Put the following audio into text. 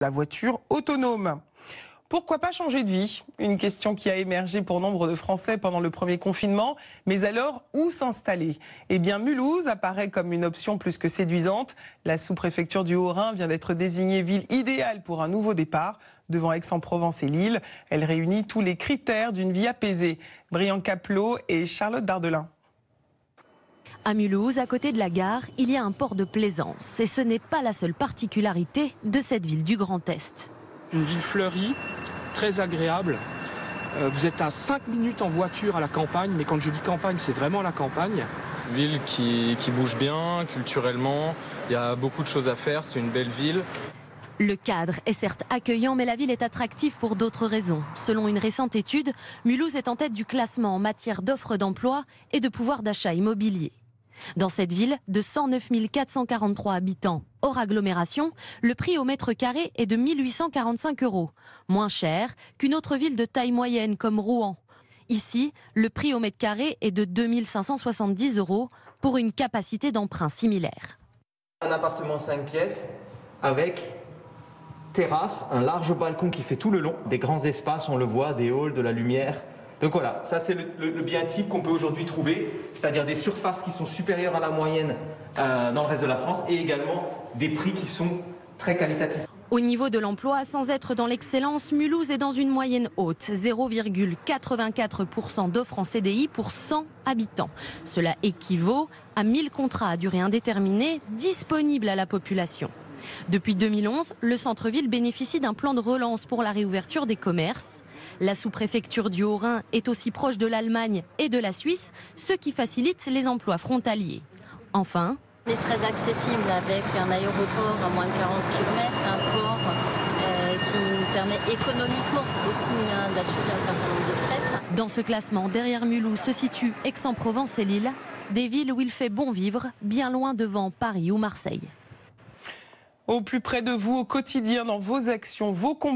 la voiture autonome. Pourquoi pas changer de vie? Une question qui a émergé pour nombre de Français pendant le premier confinement. Mais alors, où s'installer? Eh bien, Mulhouse apparaît comme une option plus que séduisante. La sous-préfecture du Haut-Rhin vient d'être désignée ville idéale pour un nouveau départ. Devant Aix-en-Provence et Lille, elle réunit tous les critères d'une vie apaisée. Brian Caplot et Charlotte Dardelin. À Mulhouse, à côté de la gare, il y a un port de plaisance. Et ce n'est pas la seule particularité de cette ville du Grand Est. Une ville fleurie, très agréable. Vous êtes à 5 minutes en voiture à la campagne, mais quand je dis campagne, c'est vraiment la campagne. Ville qui bouge bien, culturellement, il y a beaucoup de choses à faire, c'est une belle ville. Le cadre est certes accueillant, mais la ville est attractive pour d'autres raisons. Selon une récente étude, Mulhouse est en tête du classement en matière d'offres d'emploi et de pouvoir d'achat immobilier. Dans cette ville de 109 443 habitants, hors agglomération, le prix au mètre carré est de 1 845 €, moins cher qu'une autre ville de taille moyenne comme Rouen. Ici, le prix au mètre carré est de 2 570 € pour une capacité d'emprunt similaire. Un appartement 5 pièces avec terrasse, un large balcon qui fait tout le long, des grands espaces, on le voit, des halls, de la lumière. Donc voilà, ça c'est le bien type qu'on peut aujourd'hui trouver, c'est-à-dire des surfaces qui sont supérieures à la moyenne dans le reste de la France et également des prix qui sont très qualitatifs. Au niveau de l'emploi, sans être dans l'excellence, Mulhouse est dans une moyenne haute, 0,84% d'offres en CDI pour 100 habitants. Cela équivaut à 1000 contrats à durée indéterminée disponibles à la population. Depuis 2011, le centre-ville bénéficie d'un plan de relance pour la réouverture des commerces. La sous-préfecture du Haut-Rhin est aussi proche de l'Allemagne et de la Suisse, ce qui facilite les emplois frontaliers. Enfin, on est très accessible avec un aéroport à moins de 40 km, un port qui nous permet économiquement aussi d'assurer un certain nombre de fret. Dans ce classement, derrière Mulhouse se situent Aix-en-Provence et Lille, des villes où il fait bon vivre, bien loin devant Paris ou Marseille. Au plus près de vous, au quotidien, dans vos actions, vos combats.